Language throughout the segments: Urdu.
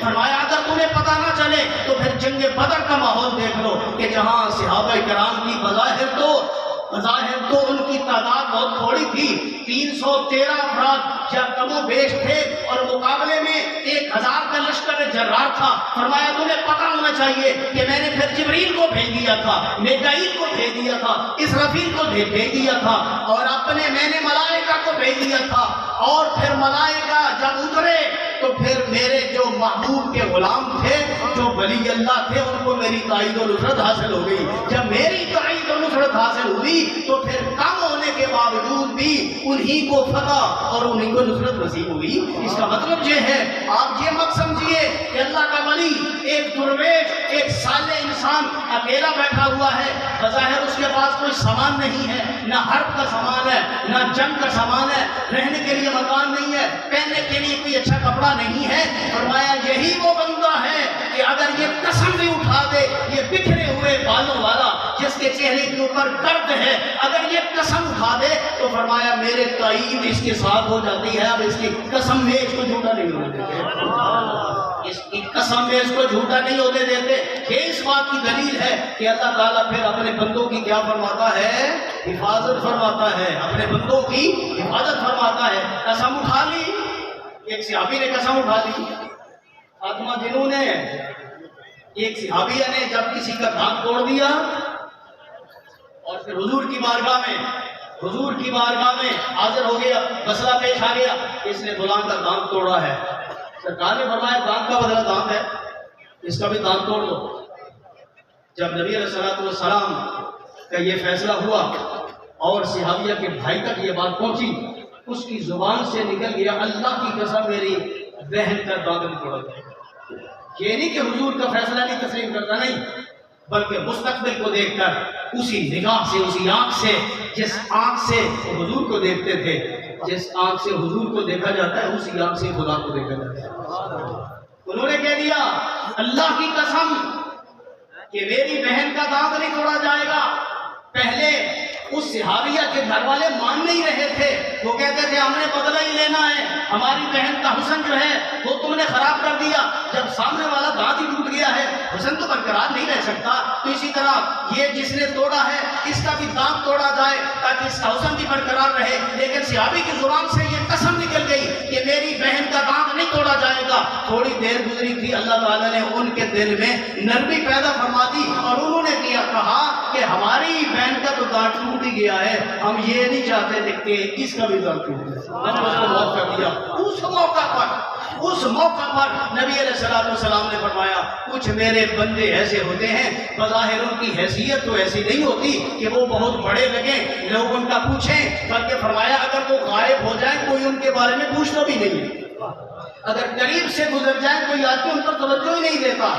فرمایا اگر تمہیں پتہ نہ چلے تو پھر جنگ بدر کا ماحول دیکھ لو کہ جہاں صحابہ کرام کی بظاہر تو ان کی تعداد بہت تھوڑی تھی، 313 افراد یا کم و بیش تھے، اور مقابلے میں 1000 کا لشکر جرار تھا۔ فرمایا تمہیں پتہ ہونا چاہیے کہ میں نے پھر جبریل کو بھیج دیا تھا، میکائیل کو بھیج دیا تھا، اسرافیل کو بھیج دیا تھا، اور میں نے ملائکہ کو بھیج دیا تھا، اور پھر ملائکہ جب اترے تو پھر میرے جو محبوب کے غلام تھے، جو ولی اللہ تھے، ان کو میری تائید و نصرت حاصل ہو گئی۔ جب میری تائید و نصرت حاصل ہوئی تو پھر کم ہونے کے باوجود بھی انہی کو فتح اور انہی کو نصرت نصیب ہوئی۔ اس کا مطلب یہ ہے، آپ یہ مت سمجھیے کہ اللہ کا ولی ایک درویش، ایک صالح انسان اکیلا بیٹھا ہوا ہے، بظاہر اس کے پاس کوئی سامان نہیں ہے، نہ حرب کا سامان ہے، نہ جنگ کا سامان ہے، رہنے کے لیے مکان نہیں ہے، پہننے کے لیے کوئی اچھا کپڑا نہیں ہے۔ فرمایا یہی وہ بندہ ہے کہ اگر یہ قسم بھی اٹھا دے، یہ بکھرے ہوئے بالوں والا جس کے چہرے کے اوپر درد ہے، اگر یہ قسم اٹھا دے تو فرمایا میرے تائید اس کے ساتھ ہو جاتی ہے۔ اب اس کی قسم میں اس کو جھوٹا نہیں ہونے دیتے، اس کی قسم میں اس کو جھوٹا نہیں ہونے دیتے۔ یہ اس بات کی دلیل ہے کہ اللہ تعالیٰ پھر اپنے بندوں کی کیا فرماتا ہے؟ حفاظت فرماتا ہے، اپنے بندوں کی حفاظت فرماتا ہے۔ قسم اٹھا لی، ایک صحابی نے قسم اٹھا لی، فاطمہ جنوں نے، ایک صحابیہ نے جب کسی کا دانت توڑ دیا اور پھر حضور کی بارگاہ میں حاضر ہو گیا، مسئلہ پیش آ گیا، اس نے فلاں کا دانت توڑا ہے۔ سرکار نے فرمایا دانت کا بدلہ دانت ہے، اس کا بھی دانت توڑ دو۔ جب نبی علیہ السلام کا یہ فیصلہ ہوا اور صحابیہ کے بھائی تک یہ بات پہنچی، اس کی زبان سے نکل گیا اللہ کی قسم میری بہن کا دانت نہیں توڑا گیا۔ یہ نہیں کہ حضور کا فیصلہ نہیں تسلیم کرتا، نہیں، بلکہ مستقبل کو دیکھ کر اسی نگاہ سے، اسی آنکھ سے، جس آنکھ سے حضور کو دیکھتے تھے، جس آنکھ سے حضور کو دیکھا جاتا ہے اسی آنکھ سے خدا کو دیکھا جاتا ہے۔ انہوں نے کہہ دیا اللہ کی قسم کہ میری بہن کا دانت نہیں توڑا جائے گا۔ پہلے اس صحابیہ کے گھر والے مان نہیں رہے تھے، وہ کہتے تھے ہم نے بدلہ ہی لینا ہے، ہماری بہن کا حسن جو ہے وہ تم نے خراب کر دیا۔ جب سامنے والا دانت ہی ٹوٹ گیا ہے، حسن تو برقرار نہیں رہ سکتا، تو اسی طرح یہ جس نے توڑا ہے اس کا بھی دانت توڑا جائے تاکہ اس کا حسن بھی برقرار رہے۔ لیکن صحابی کی زبان سے یہ قسم نکل گئی کہ میری بہن کا دانت نہیں توڑا جائے گا۔ تھوڑی دیر گزری تھی، اللہ تعالیٰ نے ان کے دل میں نرمی پیدا فرما دی اور انہوں نے کہا کہ ہماری بہن کا تو دانت ٹوٹ ہی گیا ہے، ہم یہ نہیں چاہتے تھے کہ اس کا بھی دانت ٹوٹ جائے۔ میں نے اس کو معاف کر دیا۔ اس موقع پر نبی علیہ السلام نے فرمایا کچھ میرے بندے ایسے ہوتے ہیں بظاہر ان کی حیثیت تو ایسی نہیں ہوتی کہ وہ بہت بڑے لگیں، لوگ ان کا پوچھیں، بلکہ فرمایا اگر وہ غائب ہو جائیں کوئی ان کے بارے میں پوچھتا بھی نہیں، اگر قریب سے گزر جائیں کوئی آدمی ان پر توجہ ہی نہیں دیتا۔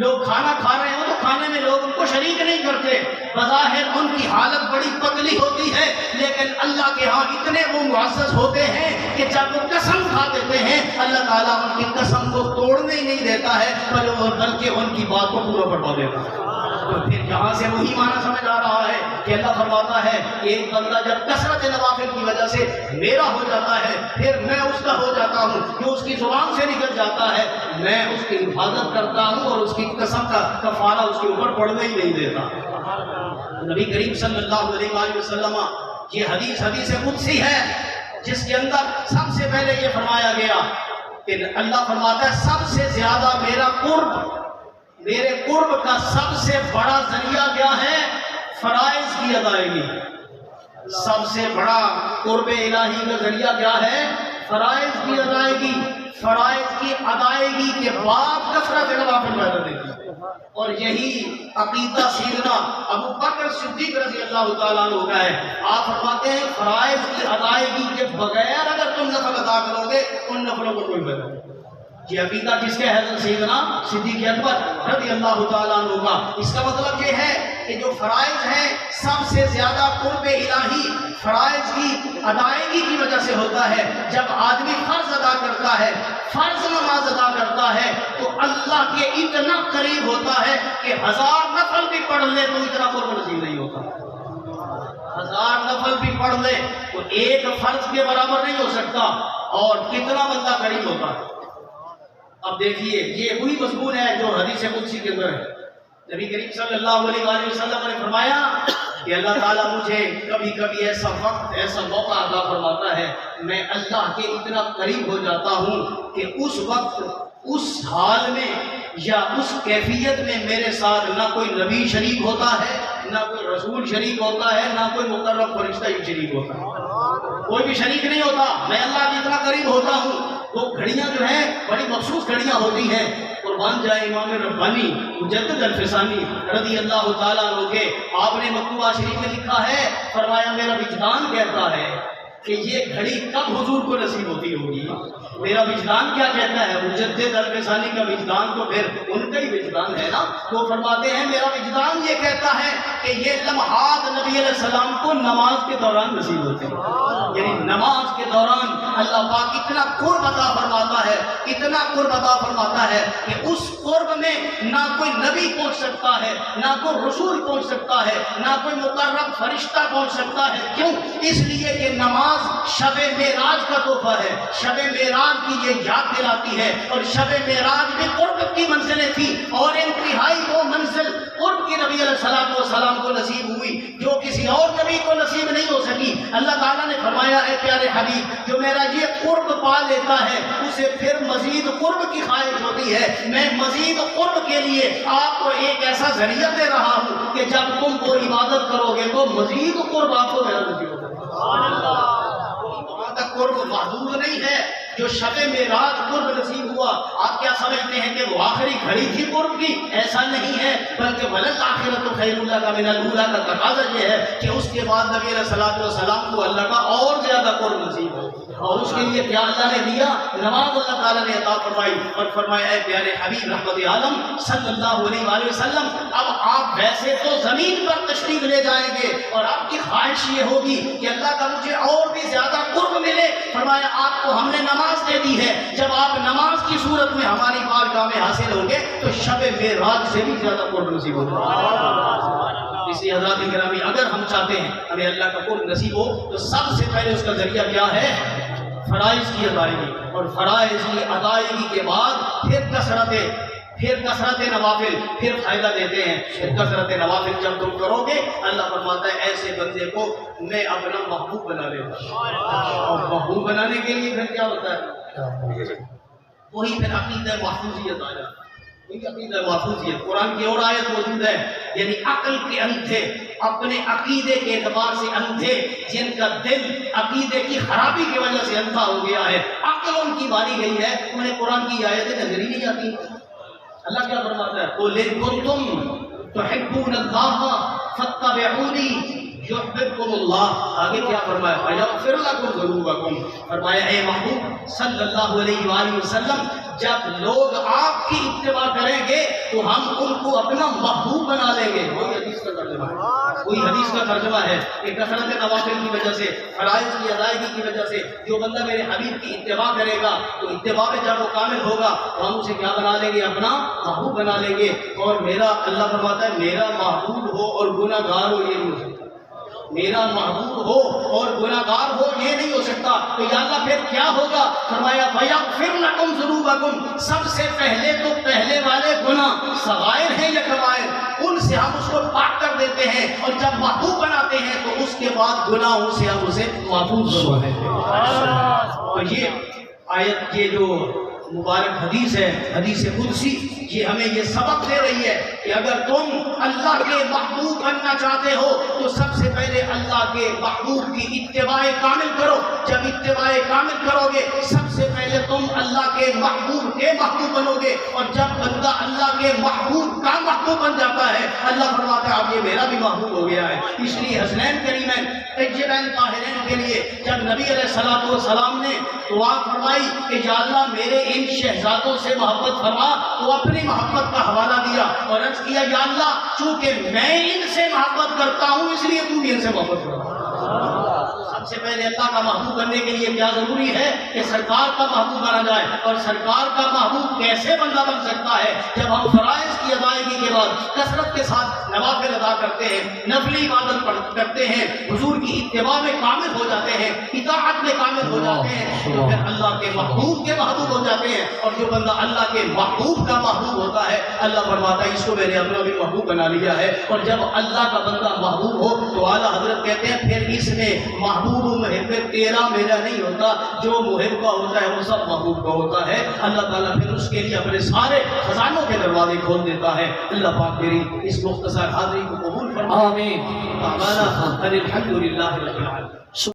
لوگ کھانا کھا رہے ہوں تو کھانے میں لوگ ان کو شریک نہیں کرتے، بظاہر ان کی حالت بڑی پتلی ہوتی ہے، لیکن اللہ کے ہاں اتنے وہ معزز ہوتے ہیں کہ جب وہ قسم کھا دیتے ہیں اللہ تعالیٰ ان کی قسم کو توڑنے ہی نہیں دیتا ہے بلکہ ان کی بات کو پورا فرما دیتا ہے۔ تو پھر یہاں سے وہی معنی سمجھ آ رہا ہے کہ اللہ فرماتا ہے کہ ایک بندہ جب کثرت نوافل کی وجہ سے میرا ہو جاتا ہے پھر میں اس کا ہو جاتا ہوں، جو اس کی زبان سے نکل جاتا ہے میں اس کی حفاظت کرتا ہوں اور اس کی قسم کا کفارہ اس کے اوپر پڑنے ہی نہیں دیتا۔ نبی کریم صلی اللہ علیہ وآلہ وسلم یہ حدیث قدسی ہے جس کے اندر سب سے پہلے یہ فرمایا گیا کہ اللہ فرماتا ہے سب سے زیادہ میرے قرب کا سب سے بڑا ذریعہ کیا ہے؟ فرائض کی ادائیگی۔ سب سے بڑا قرب الہی کا ذریعہ کیا ہے؟ فرائض کی ادائیگی۔ فرائض کی ادائیگی کے بعد کثرت نوافل پیدا دیتی، اور یہی عقیدہ سیدنا ابو بکر صدیق رضی اللہ تعالیٰ عنہ کا ہے۔ آپ فرماتے ہیں فرائض کی ادائیگی کے بغیر اگر تم نفل ادا کرو گے ان نفلوں کو کوئی فائدہ نہیں۔ یہ عقیدہ کس کے حضرت سیدنا صدیق اکبر رضی اللہ تعالیٰ عنہ کا۔ اس کا مطلب یہ ہے کہ جو فرائض ہیں سب سے زیادہ قرب الہی فرائض کی ادائیگی کی وجہ سے ہوتا ہے۔ جب آدمی فرض ادا کرتا ہے، فرض نماز ادا کرتا ہے تو اللہ کے اتنا قریب ہوتا ہے کہ 1000 نفل بھی پڑھ لے تو اتنا قرب نصیب نہیں ہوتا۔ 1000 نفل بھی پڑھ لے تو ایک فرض کے برابر نہیں ہو سکتا، اور کتنا بندہ قریب ہوتا ہے۔ اب دیکھیے یہ وہی مضمون ہے جو حدیث قدسی کے اندر ہے. نبی کریم صلی اللہ علیہ وآلہ وسلم نے فرمایا کہ اللہ تعالیٰ مجھے کبھی کبھی ایسا وقت ایسا موقع عطا فرماتا ہے میں اللہ کے اتنا قریب ہو جاتا ہوں کہ اس وقت اس حال میں یا اس کیفیت میں میرے ساتھ نہ کوئی نبی شریک ہوتا ہے نہ کوئی رسول شریک ہوتا ہے نہ کوئی مقرب فرشتہ شریک ہوتا ہے. کوئی بھی شریک نہیں ہوتا. میں اللہ کے اتنا قریب ہوتا ہوں. وہ گھڑیاں جو ہیں بڑی مخصوص گھڑیاں ہوتی ہیں. قربان جائے امام ربانی مجدد الفسانی رضی اللہ تعالیٰ عنہ کے آپ نے مکتوبہ شریف میں لکھا ہے فرمایا میرا وجدان کہتا ہے کہ یہ گھڑی کب حضور کو نصیب ہوتی ہوگی. میرا وجدان کیا کہتا ہے؟ مجدد الفسانی کا وجدان تو پھر ان کا ہی وجدان ہے نا. وہ فرماتے ہیں میرا وجدان یہ کہتا ہے کہ یہ لمحات نبی علیہ السلام کو نماز کے دوران نصیب ہوتے ہیں. یعنی نماز کے دوران اللہ پاک اتنا قرب عطا فرماتا ہے اتنا قرب عطا فرماتا ہے کہ اس قرب میں نہ کوئی نبی پہنچ سکتا ہے نہ کوئی رسول پہنچ سکتا ہے نہ کوئی مقرب فرشتہ پہنچ سکتا ہے. کیوں؟ اس لیے کہ نماز شب معراج کا تحفہ ہے. شب معراج کی یہ یاد دلاتی ہے اور شب معراج میں قرب کی منزلیں تھی اور انتہائی وہ منزل قرب کی نبی علیہ السلام کو نصیب ہوئی جو کسی اور نبی کو نصیب نہیں ہو سکی. اللہ تعالیٰ نے فرمایا اے پیارے حبیب جو میرا یہ قرب پا لیتا ہے اسے پھر مزید قرب کی خواہش ہوتی ہے. میں مزید قرب کے لیے آپ کو ایک ایسا ذریعہ دے رہا ہوں کہ جب تم وہ عبادت کرو گے تو مزید قرب آپ کو میرا نصیب ہوگا. وہاں تک قرب محدود نہیں ہے. جو شب معراج قرب نصیب ہوا آپ کیا سمجھتے ہیں کہ وہ آخری گھڑی تھی قرب کی؟ ایسا نہیں ہے بلکہ وللآخرۃ خیر لک من الاولی کا تقاضا یہ ہے کہ اس کے بعد نبی علیہ السلام کو اللہ کا اور زیادہ قرب نصیب ہو. اور اس کے لیے کیا اللہ نے دیا؟ نماز اللہ تعالیٰ نے عطا فرمائی اور فرمایا اے پیارے حبیب رحمت عالم صلی اللہ علیہ وآلہ وسلم اب آپ ویسے تو زمین پر تشریف لے جائیں گے اور آپ کی خواہش یہ ہوگی کہ اللہ کا مجھے اور بھی زیادہ قرب ملے. فرمایا آپ کو ہم نے نماز دے دی ہے. جب آپ نماز کی صورت میں ہماری بارگاہ میں حاصل ہوں گے تو شب معراج سے بھی زیادہ قرب نصیب ہوگا. اس لیے حضرات گرامی اگر ہم چاہتے ہیں ہمیں اللہ کا قرب نصیب ہو تو سب سے پہلے اس کا ذریعہ کیا ہے؟ فرائض کی ادائیگی. اور فرائض کی ادائیگی کے بعد پھر کثرت نوافل پھر فائدہ دیتے ہیں. پھر کثرت نوافل جب تم کرو گے اللہ فرماتا ہے ایسے بندے کو میں اپنا محبوب بنا لے گا. اور محبوب بنانے کے لیے پھر کیا ہوتا ہے؟ وہی پھر عقیدہ محفوظیت آ جاتا ہے. عقیدہ محفوظیت قرآن کی اور آیت موجود ہے یعنی عقل کے اندھے اپنے عقیدے کے اعتبار سے اندھے جن کا دل عقیدے کی خرابی کی وجہ سے اندھا ہو گیا ہے عقل ان کی ماری گئی ہے انہیں قرآن کی آیتیں نظر ہی نہیں آتی. اللہ کیا فرماتا ہے؟ قُلْ إِن كُنتُمْ تُحِبُّونَ اللَّهَ فَاتَّبِعُونِي یحببکم اللہ. آگے کیا فرمایا؟ وَیَغْفِرْ لَكُمْ ذُنُوبَكُمْ. فرمایا اے محبوب صلی اللہ علیہ وآلہ وسلم جب لوگ آپ کی اتباع کریں گے تو ہم ان کو اپنا محبوب بنا لیں گے. وہی حدیث کا ترجمہ ہے. وہی حدیث کا ترجمہ ہے کہ کثرت نوافل کی وجہ سے فرائض کی ادائیگی کی وجہ سے جو بندہ میرے حبیب کی اتباع کرے گا تو اتباع میں جب وہ کامل ہوگا تو ہم اسے کیا بنا لیں گے؟ اپنا محبوب بنا لیں گے. اور میرا اللہ فرماتا ہے میرا محبوب ہو اور گناہ گار ہو یہ نہیں ہو سکتا. میرا محبوب ہو اور گناہ گار ہو یہ نہیں ہو سکتا. تو یا اللہ پھر کیا ہوگا؟ فرمایا وَيَغْفِرْ لَكُمْ ذُنُوبَكُمْ. سب سے پہلے تو پہلے والے گناہ صغائر ہیں یا کبائر ان سے ہم اس کو پاک کر دیتے ہیں اور جب محبوب بناتے ہیں تو اس کے بعد گناہوں سے ہم اسے محفوظ بناتے ہیں. اور یہ آیت یہ جو مبارک حدیث ہے حدیث قدسی یہ ہمیں یہ سبق دے رہی ہے کہ اگر تم اللہ کے محبوب بننا چاہتے ہو تو سب سے پہلے اللہ کے محبوب کی اتباع کامل کرو. جب اتباع کامل کرو گے سب سے پہلے تم اللہ کے محبوب بنو گے. اور جب بندہ اللہ کے محبوب کا محبوب بن جاتا ہے اللہ فرماتا ہے اب یہ میرا بھی محبوب ہو گیا ہے. اس لیے حسنین کریمین طیبین طاہرین کے لیے جب نبی علیہ السلام نے دعا فرمائی کہ یا اللہ میرے ان شہزادوں سے محبت فرما تو اپنی محبت کا حوالہ دیا اور عرض کیا یا اللہ چونکہ میں ان سے محبت کرتا ہوں اس لیے تو بھی ان سے محبت کرتا. سب سے پہلے اللہ کا محبوب بننے کے لیے کیا ضروری ہے کہ سرکار کا محبوب بنا جائے. اور سرکار کا محبوب کیسے بندہ بن سکتا ہے؟ جب ہم فرائض کی ادائیگی کے بعد کثرت کے ساتھ نوافل ادا کرتے ہیں، نفلی عبادت کرتے ہیں، حضور کی اتباع میں کامل ہو جاتے ہیں، اطاعت میں کامل ہو جاتے ہیں، تو پھر اللہ کے محبوب کے محبوب ہو جاتے ہیں۔ اور جو بندہ اللہ کے محبوب کا محبوب ہوتا ہے، اللہ فرماتا ہے اس کو میں نے اپنا بھی محبوب بنا لیا ہے۔ اور جب اللہ کا بندہ محبوب ہو تو اعلیٰ حضرت کہتے ہیں پھر اس میں محبوب و محب تیرا میرا نہیں ہوتا، جو محب کا ہوتا ہے وہ سب محبوب کا ہوتا ہے۔ اللہ تعالیٰ پھر اس کے لیے اپنے سارے خزانوں کے دروازے کھول دیتا ہے۔ اللہ پاک میری اس مختصر حاضری کو قبول فرمائے۔ آمین۔ الحمد للہ رب العالمین۔